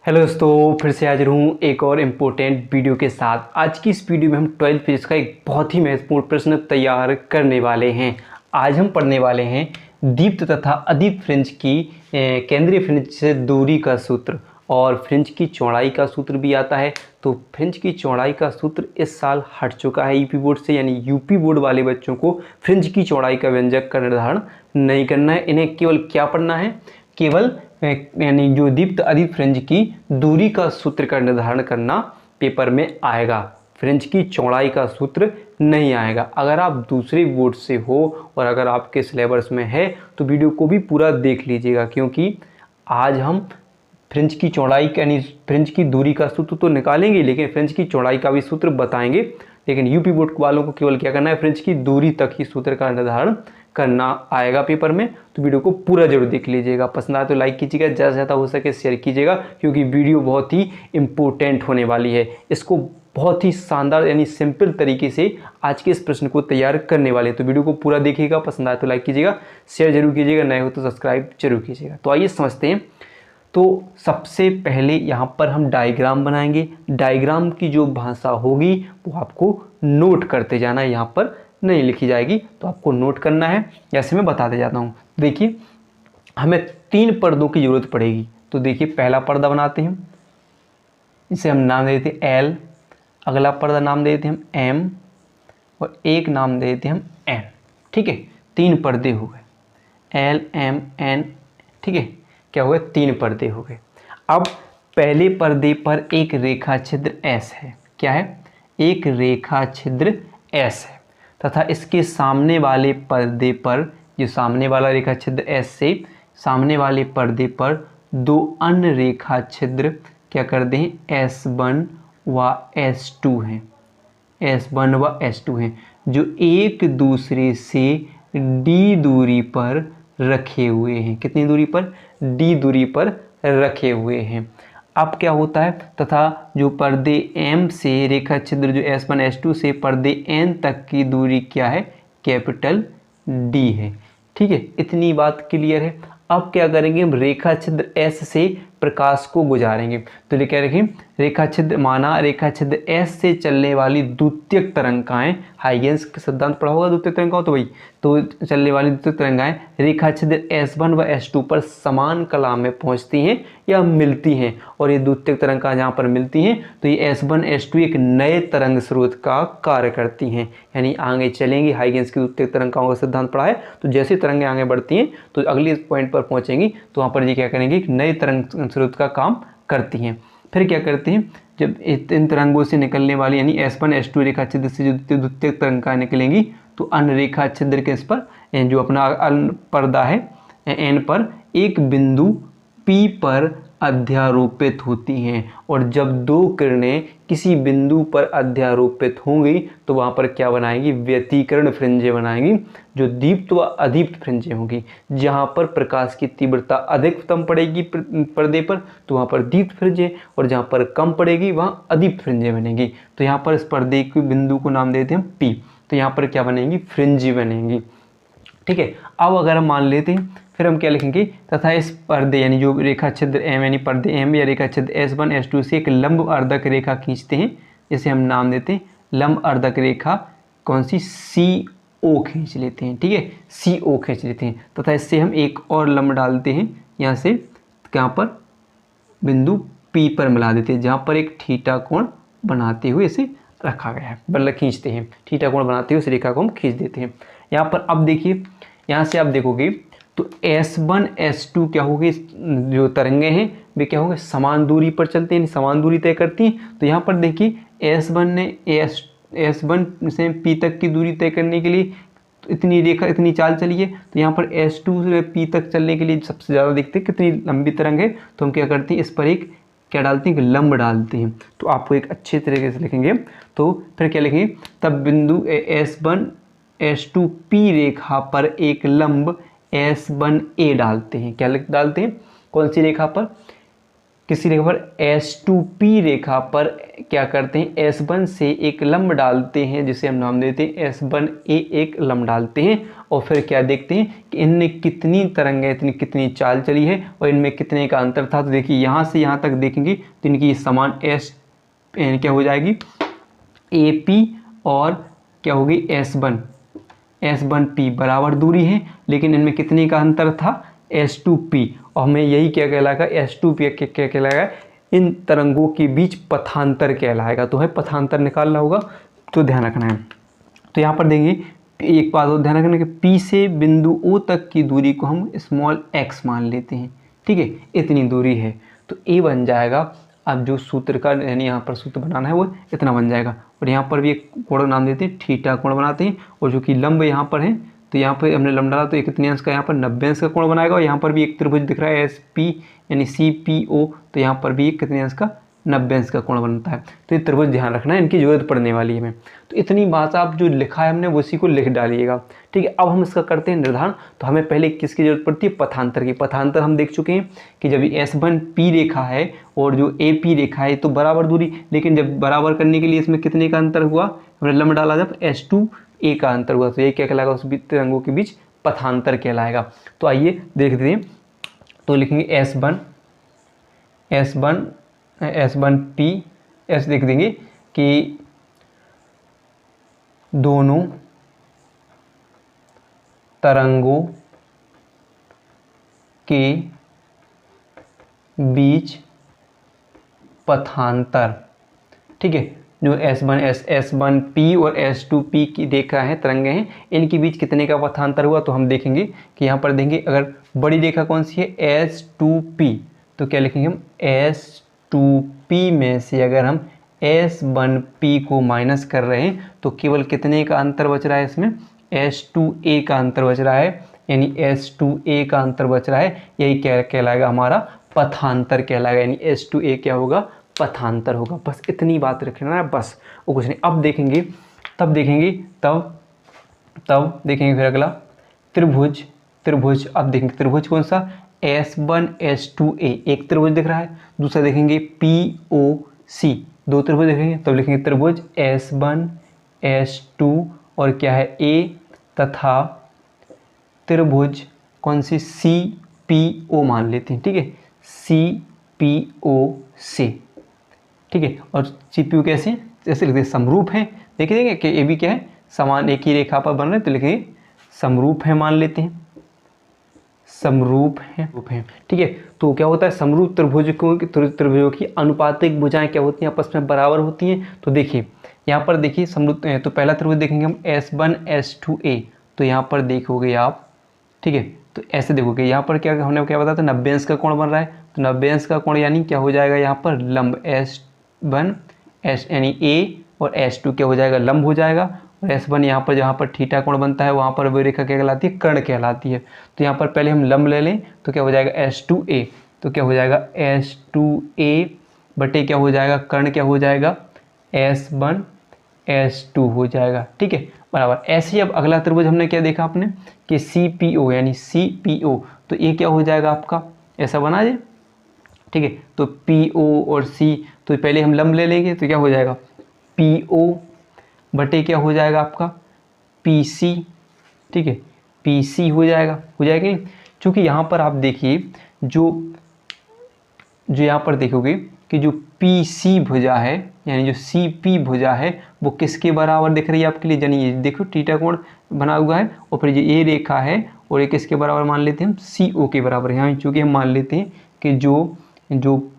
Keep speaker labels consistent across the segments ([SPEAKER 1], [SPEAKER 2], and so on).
[SPEAKER 1] Hello दोस्तों, फिर से हाजिर हूँ एक और इम्पोर्टेंट वीडियो के साथ। आज की इस वीडियो में हम 12th फिजिक्स का एक बहुत ही महत्वपूर्ण प्रश्न तैयार करने वाले हैं। आज हम पढ़ने वाले हैं दीप्त तथा अदीप्त फ्रिंज की केंद्रीय फ्रिंज से दूरी का सूत्र, और फ्रिंज की चौड़ाई का सूत्र भी आता है। तो फ्रिंज की चौड़ाई का सूत्र इस साल हट चुका है यूपी बोर्ड से, यानी यूपी बोर्ड वाले बच्चों को फ्रिंज की चौड़ाई का व्यंजक का निर्धारण नहीं करना है। इन्हें केवल क्या पढ़ना है, केवल यानी जो दीप्त अदीप्त फ्रिंज की दूरी का सूत्र का निर्धारण करना पेपर में आएगा। फ्रिंज की चौड़ाई का सूत्र नहीं आएगा। अगर आप दूसरे बोर्ड से हो और अगर आपके सिलेबस में है तो वीडियो को भी पूरा देख लीजिएगा, क्योंकि आज हम फ्रिंज की चौड़ाई यानी फ्रिंज की दूरी का सूत्र तो निकालेंगे, लेकिन फ्रिंज की चौड़ाई का भी सूत्र बताएंगे। लेकिन यूपी बोर्ड वालों को केवल क्या करना है, फ्रिंज की दूरी तक ही सूत्र का निर्धारण करना आएगा पेपर में। तो वीडियो को पूरा जरूर देख लीजिएगा। पसंद आए तो लाइक कीजिएगा, ज़्यादा से ज़्यादा हो सके शेयर कीजिएगा, क्योंकि वीडियो बहुत ही इम्पोर्टेंट होने वाली है। इसको बहुत ही शानदार यानी सिंपल तरीके से आज के इस प्रश्न को तैयार करने वाले हैं। तो वीडियो को पूरा देखिएगा, पसंद आए तो लाइक कीजिएगा, शेयर जरूर कीजिएगा, नए हो तो सब्सक्राइब जरूर कीजिएगा। तो आइए समझते हैं। तो सबसे पहले यहाँ पर हम डायग्राम बनाएंगे। डायग्राम की जो भाषा होगी वो आपको नोट करते जाना है, यहाँ पर नहीं लिखी जाएगी, तो आपको नोट करना है। जैसे मैं बताते जाता हूँ, देखिए हमें 3 पर्दों की ज़रूरत पड़ेगी। तो देखिए पहला पर्दा बनाते हैं, इसे हम नाम दे देते हैं L। अगला पर्दा नाम दे देते हैं हम M, और एक नाम दे देते हैं हम N। ठीक है, 3 पर्दे हो गए, L M N। ठीक है, क्या हो गए, 3 पर्दे हो गए। अब पहले पर्दे पर एक रेखा छिद्र S है। क्या है, एक रेखा छिद्र S है, तथा इसके सामने वाले पर्दे पर, जो सामने वाला रेखा छिद्र S से सामने वाले पर्दे पर 2 अन्य रेखा छिद्र क्या कर दें, S1 व S2 हैं। S1 व S2 हैं, जो एक दूसरे से D दूरी पर रखे हुए हैं। कितनी दूरी पर, D दूरी पर रखे हुए हैं। अब क्या होता है, तथा जो पर्दे M से रेखा छिद्र जो S1 S2 से पर्दे N तक की दूरी क्या है, कैपिटल D है। ठीक है, इतनी बात क्लियर है। अब क्या करेंगे, हम रेखा छिद्र S से प्रकाश को गुजारेंगे। तो क्या रखें, रेखा छिद्र माना रेखा छिद्र S से चलने वाली द्वितीयक तरंगाएं, हाइगेंस का सिद्धांत पढ़ा होगा द्वितीयक तरंगाओं, तो भाई तो चलने वाली द्वितीयक तरंगाएं रेखा छिद्र S1 व S2 पर समान कला में पहुंचती हैं या मिलती हैं। और ये द्वितीयक तरंगाएं जहाँ पर मिलती हैं तो ये S1 S2 एक नए तरंग स्रोत का कार्य करती हैं, यानी आगे चलेंगी। हाइगेंस की द्वितीयक तरंगाओं का सिद्धांत पढ़ा है, तो जैसे तरंगें आगे बढ़ती हैं तो अगले पॉइंट पर पहुंचेंगी तो वहाँ पर ये क्या करेंगे, एक नए तरंग स्रोत का काम करती हैं। फिर क्या करते हैं, जब इन तरंगों से निकलने वाली यानी S1 S2 रेखा छिद्र से जो द्वितीयक तरंगाएं निकलेंगी तो अन्य रेखा छिद्र के इस पर जो अपना पर्दा है N पर एक बिंदु P पर अध्यारोपित होती हैं। और जब 2 किरणें किसी बिंदु पर अध्यारोपित होंगी तो वहाँ पर क्या बनाएंगी, व्यतिकरण फ्रिंजें बनाएंगी, जो दीप्त व अदीप्त फ्रिंजें होंगी। जहाँ पर प्रकाश की तीव्रता अधिकतम पड़ेगी पर्दे पर तो वहाँ पर दीप्त फ्रिंजें, और जहाँ पर कम पड़ेगी वहाँ अदीप्त फ्रिंजें बनेंगी। तो यहाँ पर इस पर्दे के बिंदु को नाम देते हैं P। तो यहाँ पर क्या बनेंगी, फ्रिंज बनेंगी। ठीक है, अब अगर हम मान लेते हैं, फिर हम क्या लिखेंगे, तथा इस पर्दे यानी जो रेखा छिद्र M यानी पर्दे M या रेखा छिद्र S1 S2 से एक लंब अर्धक रेखा खींचते हैं, जिसे हम नाम देते हैं लंब अर्धक रेखा। कौन सी, CO खींच लेते हैं। ठीक है, CO खींच लेते हैं, तथा इससे हम एक और लंब डालते हैं यहाँ से, यहाँ पर बिंदु P पर मिला देते हैं, जहाँ पर एक थीटा कोण बनाते हुए इसे रखा गया है, मतलब खींचते हैं। थीटा कोण बनाते हुए इस रेखा को हम खींच देते हैं। यहाँ पर अब देखिए, यहाँ से आप देखोगे तो S1 S2 क्या होगी, जो तरंगे हैं वे क्या होंगे, समान दूरी पर चलते हैं, समान दूरी तय करती हैं। तो यहाँ पर देखिए S1 ने S1 से P तक की दूरी तय करने के लिए तो इतनी चाल चली है। तो यहाँ पर S2 से P तक चलने के लिए सबसे ज़्यादा देखते हैं कितनी लंबी तरंग है, तो हम क्या करते हैं, इस पर एक क्या डालते हैं, लंब डालते हैं। तो आपको एक अच्छे तरीके से लिखेंगे। तो फिर क्या लिखेंगे, तब बिंदु S1 S2 P रेखा पर एक लंब S1A डालते हैं। क्या डालते हैं, कौन सी रेखा पर, किसी रेखा पर S2P रेखा पर क्या करते हैं, S1 से एक लंब डालते हैं जिसे हम नाम देते हैं S1A, एक लंब डालते हैं और फिर क्या देखते हैं कि इनमें कितनी तरंगें, इतनी कितनी चाल चली है और इनमें कितने का अंतर था। तो देखिए यहाँ से यहाँ तक देखेंगे तो इनकी समान क्या हो जाएगी AP और क्या होगी S1P बराबर दूरी है, लेकिन इनमें कितने का अंतर था S2P, और हमें यही क्या कहलाएगा S2P क्या कहलाएगा, इन तरंगों के बीच पथांतर कहलाएगा। तो है पथांतर निकालना होगा, तो ध्यान रखना है। तो यहाँ पर देंगे एक बात और ध्यान रखना कि P से बिंदु O तक की दूरी को हम स्मॉल x मान लेते हैं, ठीक है, इतनी दूरी है। तो A बन जाएगा, अब जो सूत्र का यानी यहाँ पर सूत्र बनाना है वो इतना बन जाएगा, और यहाँ पर भी एक कोण नाम देते हैं थीटा कोण बनाते हैं, और जो कि लंब यहाँ पर है तो यहाँ पर हमने लंब डाला तो ये कितने अंश का, यहाँ पर 90 अंश का कोण बनाएगा, और यहाँ पर भी एक त्रिभुज दिख रहा है SP यानी CPO, तो यहाँ पर भी एक कितने अंश का 90 अंश का कोण बनता है। तो ये त्रिभुज ध्यान रखना है, इनकी जरूरत पड़ने वाली है हमें। तो इतनी बात आप जो लिखा है हमने उसी को लिख डालिएगा, ठीक है। अब हम इसका करते हैं निर्धारण। तो हमें पहले किसकी जरूरत पड़ती है, पथांतर की। पथांतर हम देख चुके हैं कि जब S1P रेखा है और जो AP रेखा है तो बराबर दूरी, लेकिन जब बराबर करने के लिए इसमें कितने का अंतर हुआ, हमने लंब डाला जब S2A का अंतर हुआ, तो ये क्या कहलाएगा, उस तरंगों के बीच पथांतर कहलाएगा। तो आइए देखते हैं। तो लिखेंगे S1P ऐसे लिख देंगे कि दोनों तरंगों के बीच पथांतर, ठीक है। जो S1P और S2P की रेखा है, तरंगे हैं, इनके बीच कितने का पथांतर हुआ, तो हम देखेंगे कि यहाँ पर देंगे अगर बड़ी रेखा कौन सी है S2P, तो क्या लिखेंगे हम S2P में से अगर हम S1P को माइनस कर रहे हैं तो केवल कितने का अंतर बच रहा है, इसमें S2A का अंतर बच रहा है, यानी S2A का अंतर बच रहा है, यही क्या कहलाएगा, हमारा पथांतर कहलाएगा, यानी S2A क्या होगा, पथांतर होगा। बस इतनी बात रखना है, बस वो कुछ नहीं। अब देखेंगे तब देखेंगे फिर अगला त्रिभुज। अब देखेंगे त्रिभुज कौन सा, S1S2A एक त्रिभुज दिख रहा है, दूसरा देखेंगे POC, दो त्रिभुज देखेंगे, तब लिखेंगे त्रिभुज S1S2 और क्या है A, तथा त्रिभुज कौन सी CPO मान लेते हैं, ठीक है, CPOC, ठीक है। और CPO कैसे, जैसे लिखते हैं समरूप है, देखिए कि ये भी क्या है, समान एक ही रेखा पर बन रहे हैं, तो लिखेंगे समरूप है, मान लेते हैं समरूप है, ठीक है। तो क्या होता है, समरूप त्रिभुजों की अनुपातिक भुजाएं क्या होती हैं, आपस में बराबर होती हैं। तो देखिए यहाँ पर देखिए समरूप, तो पहला त्रिभुज देखेंगे हम S1S2A, तो यहाँ पर देखोगे आप, ठीक है, तो ऐसे देखोगे यहाँ पर क्या हमने क्या बताया था, 90 अंश का कोण बन रहा है, तो 90 अंश का कोण यानी क्या हो जाएगा, यहाँ पर लंब S1 यानी A और S2 क्या हो जाएगा, लंब हो जाएगा, और S1 यहाँ पर जहाँ पर थीटा कोण बनता है वहाँ पर वो रेखा क्या कहलाती है, कर्ण कहलाती है। तो यहाँ पर पहले हम लंब ले लें तो क्या हो जाएगा S2A, तो क्या हो जाएगा S2A बटे क्या हो जाएगा, कर्ण क्या हो जाएगा S1S2 हो जाएगा, ठीक है, बराबर। ऐसे ही अब अगला त्रिभुज हमने क्या देखा आपने कि CPO यानी CPO, तो ये क्या हो जाएगा आपका, ऐसा बना जाए, ठीक है। तो PO और C, तो पहले हम लंब ले लेंगे तो क्या हो जाएगा PO बटे क्या हो जाएगा आपका PC, ठीक है, PC हो जाएगा नहीं। चूँकि यहाँ पर आप देखिए जो यहाँ पर देखोगे कि जो PC भुजा है यानी जो CP भुजा है वो किसके बराबर दिख रही है आपके लिए, यानी ये देखो थीटा कोण बना हुआ है, और फिर ये रेखा है और ये किसके बराबर मान लेते हैं हम, CO के बराबर। यहाँ चूँकि हम मान लेते हैं कि जो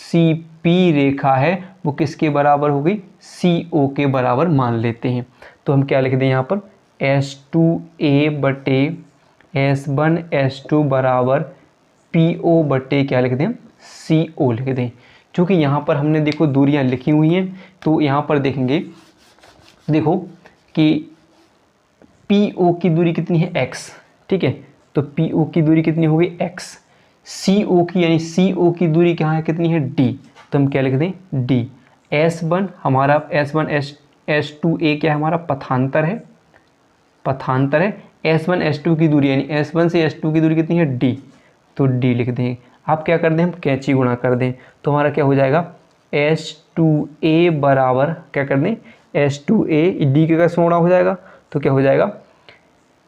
[SPEAKER 1] CP रेखा है वो किसके बराबर हो गई, CO के बराबर मान लेते हैं। तो हम क्या लिख दें यहाँ पर S2A बटे S1S2 बराबर PO बटे क्या लिख दें, CO लिख दें। क्योंकि यहाँ पर हमने देखो दूरियां लिखी हुई हैं, तो यहाँ पर देखेंगे देखो कि PO की दूरी कितनी है x, ठीक है, तो PO की दूरी कितनी होगी x, CO की यानी CO की दूरी क्या है, कितनी है d, तो हम क्या लिख दें d। S1 हमारा S2A क्या है, हमारा पथांतर है, S1 S2 की दूरी यानी S1 से S2 की दूरी कितनी है d, तो d लिख दें। आप क्या कर दें, हम कैंची गुणा कर दें, तो हमारा क्या हो जाएगा H2A बराबर क्या कर दें H2A, डी के कैसे गुणा हो जाएगा, तो क्या हो जाएगा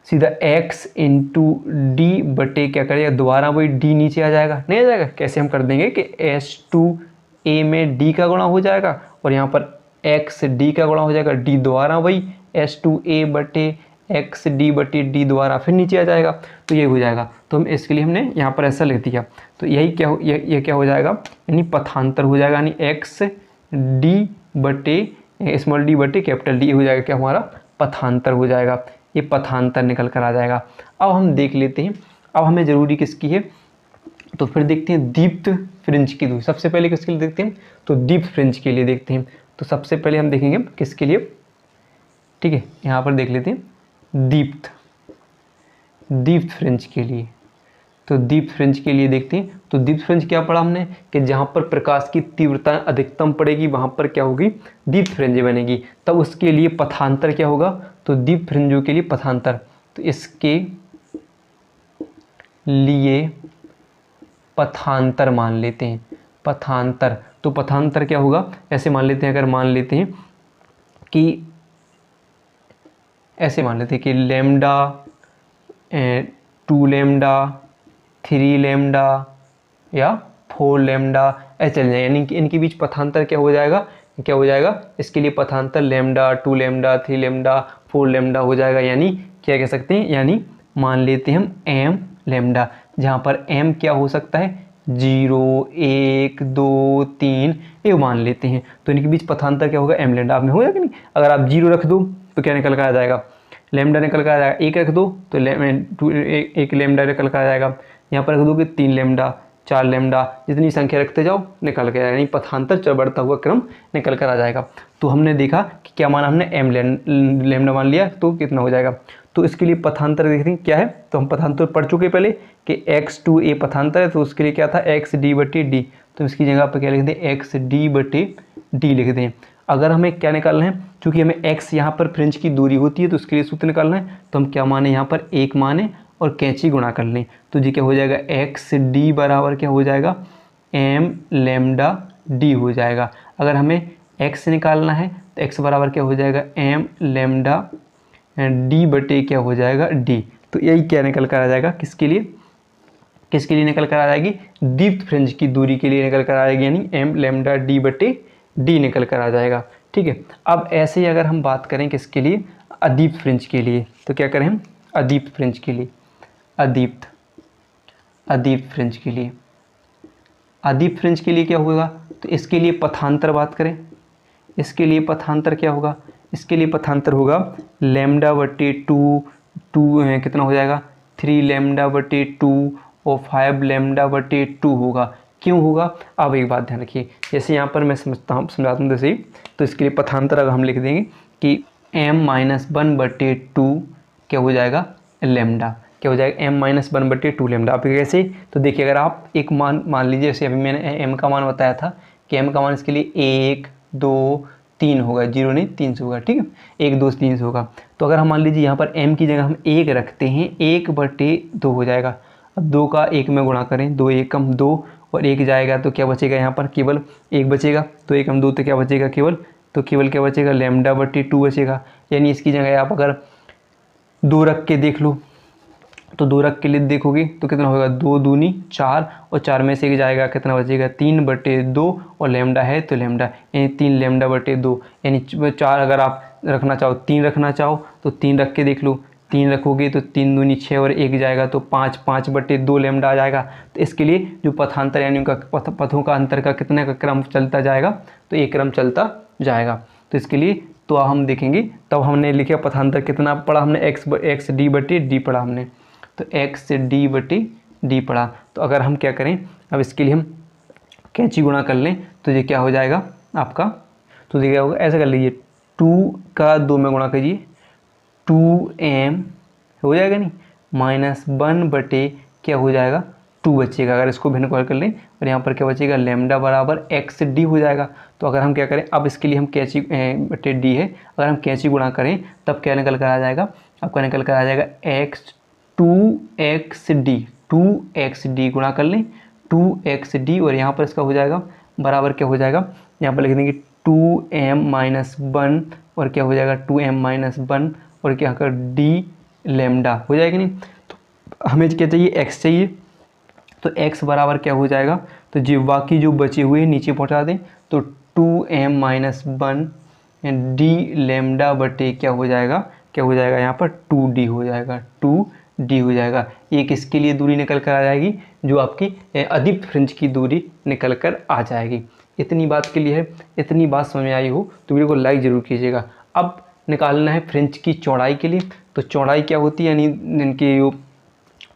[SPEAKER 1] सीधा x इंटू डी बटे क्या करेगा, दोबारा वही d नीचे आ जाएगा, नहीं आ जाएगा। कैसे हम कर देंगे कि H2A में d का गुणा हो जाएगा और यहाँ पर x d का गुणा हो जाएगा, d दोबारा वही H2A बटे x d बटे d दोबारा फिर नीचे आ जाएगा, तो ये हो जाएगा। तो हम इसके लिए हमने यहाँ पर ऐसा लिख दिया, तो यही क्या हो, ये क्या हो जाएगा, यानी पथांतर हो जाएगा, यानी x d बटे स्मॉल d बटे कैपिटल D हो जाएगा, क्या हमारा पथांतर हो जाएगा, ये पथांतर निकल कर आ जाएगा। अब हम देख लेते हैं, अब हमें ज़रूरी किसकी है, तो फिर देखते हैं दीप्त फ्रिंज की दूरी। सबसे पहले किसके लिए देखते हैं, तो दीप्त फ्रिंज के लिए देखते हैं। तो सबसे पहले हम देखेंगे किसके लिए, ठीक है, यहाँ पर देख लेते हैं दीप्त फ्रिंज के लिए। तो दीप्त फ्रिंज के लिए देखते हैं, तो दीप्त फ्रिंज क्या पढ़ा हमने कि जहाँ पर प्रकाश की तीव्रता अधिकतम पड़ेगी वहाँ पर क्या होगी, दीप्त फ्रिंज बनेगी। तब उसके लिए पथांतर क्या होगा, तो दीप्त फ्रिंजों के लिए पथांतर, तो इसके लिए पथांतर मान लेते हैं, पथांतर। तो पथांतर क्या होगा, ऐसे मान लेते हैं, अगर मान लेते हैं कि ऐसे मान लेते हैं कि लैम्डा 2 लैम्डा 3 लैम्डा या 4 लैम्डा ऐसे चल जाए, यानी कि इनके बीच पथांतर क्या हो जाएगा, क्या हो जाएगा, इसके लिए पथांतर लैम्डा 2 लैम्डा 3 लैम्डा 4 लैम्डा हो जाएगा। यानी क्या कह सकते हैं, यानी मान लेते हैं हम m लैम्डा, जहाँ पर m क्या हो सकता है 0 1 2 3 ये मान लेते हैं। तो इनके बीच पथांतर क्या होगा m लैम्डा। आप में हो जाएगा नहीं, अगर आप 0 रख दो तो क्या निकल कर आ जाएगा, लैम्डा निकल कर आ जाएगा। 1 रख दो तो एक लैम्डा निकल कर आ जाएगा। यहाँ पर रख दो कि 3 लैम्डा 4 लैम्डा, जितनी संख्या रखते जाओ निकल के आएगा, यानी पथांतर बढ़ता हुआ क्रम निकल कर आ जाएगा। तो हमने देखा कि क्या माना हमने m लैम्डा मान लिया, तो कितना हो जाएगा। तो इसके लिए पथांतर देखते हैं क्या है, तो हम पथांतर पढ़ चुके पहले कि x2a पथांतर है, तो उसके लिए क्या था x d बटे डी, तो इसकी जगह पर क्या लिख दें x d बटे डी लिख दें। अगर हमें क्या निकालना है, क्योंकि हमें x यहाँ पर फ्रिंज की दूरी होती है तो उसके लिए सूत्र निकालना है, तो हम क्या माने यहाँ पर 1 माने और कैंची गुणा कर लें, तो जी क्या हो जाएगा एक्स डी बराबर क्या हो जाएगा m लैम्डा d हो जाएगा। अगर हमें x निकालना है तो x बराबर क्या हो जाएगा m लैम्डा d बटे क्या हो जाएगा d। तो यही क्या निकल कर आ जाएगा, किसके लिए निकल कर आ जाएगी, दीप्त फ्रिंज की दूरी के लिए निकल कर आ जाएगी, यानी m लैम्डा d बटे d निकल कर आ जाएगा। ठीक है, अब ऐसे ही अगर हम बात करें किसके लिए, अदीप्त फ्रिंज के लिए, तो क्या करें हम अदीप्त फ्रिंज के लिए, अदीप्त फ्रिंज के लिए, अदीप्त फ्रिंज के लिए क्या होगा, तो इसके लिए पथांतर बात करें, इसके लिए पथांतर क्या होगा, इसके लिए पथांतर होगा लैम्डा बटे 2 कितना हो जाएगा 3 लैम्डा बटे 2 और 5 लैम्डा बटे 2 होगा। क्यों होगा, अब एक बात ध्यान रखिए, जैसे यहाँ पर मैं समझाता हूँ जैसे ही, तो इसके लिए पथांतर अगर हम लिख देंगे कि m-1 बटे 2 क्या हो जाएगा लैम्डा, क्या हो जाएगा m-1 बटे 2 लैम्डा। आप कैसे, तो देखिए अगर आप एक मान लीजिए, जैसे अभी मैंने m का मान बताया था कि m का मान इसके लिए 1 2 3 होगा, 0 नहीं 3 से होगा, ठीक है 1 2 3 से होगा। तो अगर हम मान लीजिए यहाँ पर m की जगह हम 1 रखते हैं, 1 बटे 2 हो जाएगा। अब 2 का 1 में गुणा करें, 2 1 कम 2 और 1 जाएगा तो क्या बचेगा, यहाँ पर केवल 1 बचेगा, तो 1 कम 2 तो क्या बचेगा केवल, तो केवल क्या बचेगा लैम्डा बटे 2 बचेगा। यानी इसकी जगह आप अगर 2 रख के देख लो, तो 2 रख के लिए देखोगे तो कितना होगा 2 दूनी 4 और 4 में से 1 जाएगा, कितना बचेगा 3 बटे 2 और लैम्डा है तो लैम्डा, यानी 3 लैम्डा बटे 2, यानी 4 अगर आप रखना चाहो 3 रखना चाहो तो 3 रख के देख लो, 3 रखोगे तो 3 दूनी 6 और 1 जाएगा तो 5 बटे 2 लैम्डा आ जाएगा। तो इसके लिए जो पथांतर यानी उनका पथों का अंतर का कितने का क्रम चलता जाएगा, तो एक क्रम चलता जाएगा। तो इसके लिए तो हम देखेंगे, तब हमने लिखा पथांतर कितना पढ़ा हमने एक्स डी बटे डी पढ़ा हमने, तो एक्स डी बटे डी पढ़ा। तो अगर हम क्या करें, अब इसके लिए हम कैंची गुणा कर लें तो ये क्या हो जाएगा आपका, तो ये क्या होगा, ऐसा कर लीजिए 2 का 2 में गुणा कीजिए 2m हो जाएगा नहीं, -1 बटे क्या हो जाएगा 2 बचेगा। अगर इसको भिन्न कर लें और यहाँ पर क्या बचेगा लैम्डा बराबर एक्स डी हो जाएगा। तो अगर हम क्या करें, अब इसके लिए हम कैंची बटे डी है, अगर हम कैंची गुणा करें तब क्या निकल कर आ जाएगा, आपका निकल कर आ जाएगा x 2xd गुणा कर लें 2xd और यहाँ पर इसका हो जाएगा बराबर क्या हो जाएगा, यहाँ पर लिख देंगे 2m-1 और क्या हो जाएगा 2m-1 और क्या कर d लैम्डा हो जाएगा। नहीं तो हमें क्या चाहिए, x चाहिए, तो x बराबर क्या हो जाएगा, तो जो बाकी जो बचे हुए नीचे पहुँचा दें, तो 2m-1 d लैम्डा बटे क्या हो जाएगा, क्या हो जाएगा यहाँ पर 2d हो जाएगा, 2d हो जाएगा। एक इसके लिए दूरी निकल कर आ जाएगी जो आपकी अदीप्त फ्रिंज की दूरी निकल कर आ जाएगी। इतनी बात के लिए है, इतनी बात समझ में आई हो तो वीडियो को लाइक ज़रूर कीजिएगा। अब निकालना है फ्रिंज की चौड़ाई के लिए, तो चौड़ाई क्या होती है, यानी इनकी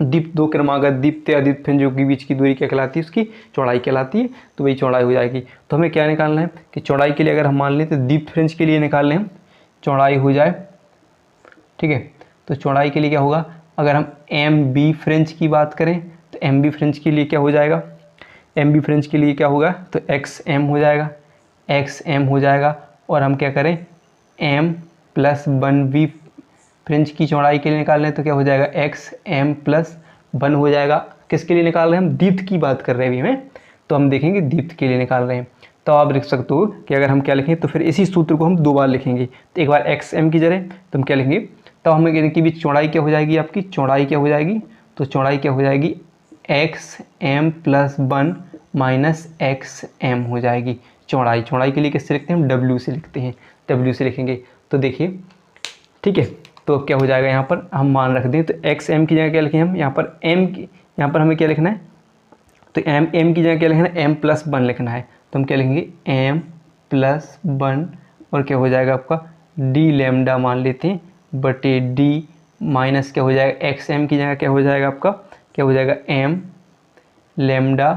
[SPEAKER 1] दीप्त दो क्रमागत दीप्त अदीप्त फ्रिंजों के बीच की दूरी क्या कहलाती है, उसकी चौड़ाई कहलाती है। तो वही चौड़ाई हो जाएगी। तो हमें क्या निकालना है कि चौड़ाई के लिए अगर हम मान लें तो दीप्त फ्रिंज के लिए निकाल लें हम चौड़ाई हो जाए, ठीक है। तो चौड़ाई के लिए क्या होगा, अगर हम एम बी फ्रिंज की बात करें तो एम बी फ्रिंज के लिए क्या हो जाएगा, एम बी फ्रिंज के लिए क्या होगा, तो एक्स एम हो जाएगा, एक्स एम हो जाएगा। और हम क्या करें एम प्लस 1b फ्रिंज की चौड़ाई के लिए निकाल लें तो क्या हो जाएगा एक्स एम प्लस 1 हो जाएगा। किसके लिए निकाल रहे हैं हम, दीप्त की बात कर रहे हैं अभी हमें, तो हम देखेंगे दीप्त के लिए निकाल रहे हैं। तो आप लिख सकते हो कि अगर हम क्या लिखें तो फिर इसी सूत्र को हम दो बार लिखेंगे। तो एक बार एक्स एम की जगह तो हम क्या लिखेंगे, तो हमें इनकी बीच चौड़ाई क्या हो जाएगी, आपकी चौड़ाई क्या हो जाएगी, तो चौड़ाई क्या हो जाएगी x m plus 1 minus x m हो जाएगी चौड़ाई। चौड़ाई के लिए किससे लिखते हैं हम, डब्ल्यू से लिखते हैं, डब्ल्यू से लिखेंगे। तो देखिए ठीक है, तो क्या हो जाएगा यहाँ पर हम मान रख दें, तो एक्स एम की जगह क्या लिखें हम, यहाँ पर एम की, यहाँ पर हमें क्या लिखना है, तो एम की जगह क्या लिखना है, एम प्लस 1 लिखना है। तो हम क्या लिखेंगे एम प्लस 1 और क्या हो जाएगा आपका डी लैम्डा मान लेते हैं बटे डी माइनस क्या हो जाएगा, एक्स एम की जगह क्या हो जाएगा आपका, क्या हो जाएगा m lambda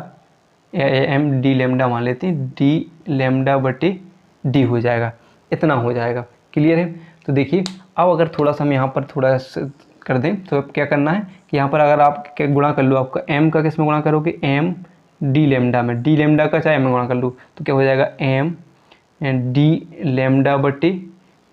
[SPEAKER 1] m D lambda मान लेते हैं, डी लैम्डा बटे डी हो जाएगा। इतना हो जाएगा, क्लियर है। तो देखिए अब अगर थोड़ा सा हम यहाँ पर थोड़ा कर दें तो अब क्या करना है कि यहाँ पर अगर आप क्या गुणा कर लो, आपका m का किस में गुणा करोगे, m डी लैम्डा में, डी लैम्डा का चाहे m में गुणा कर लो तो क्या हो जाएगा m एंड डी लैम्डा बटे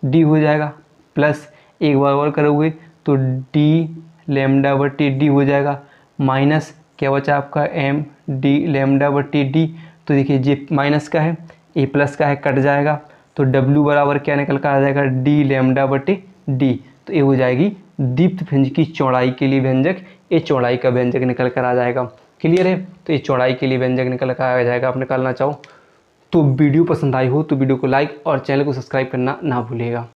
[SPEAKER 1] डी हो जाएगा, प्लस एक बार और करोगे तो डी लैम्डा बटे डी हो जाएगा, माइनस क्या बचा आपका m डी लैम्डा बटे डी। तो देखिए जे माइनस का है ए प्लस का है कट जाएगा, तो W बराबर क्या निकल कर आ जाएगा, डी लैम्डा बटे डी। तो ये हो जाएगी दीप्त फ्रिंज की चौड़ाई के लिए व्यंजक, ये चौड़ाई का व्यंजक निकल कर आ जाएगा। क्लियर है, तो ये चौड़ाई के लिए व्यंजक निकल कर आ जाएगा। आप निकालना चाहो तो वीडियो पसंद आई हो तो वीडियो को लाइक और चैनल को सब्सक्राइब करना ना भूलिएगा।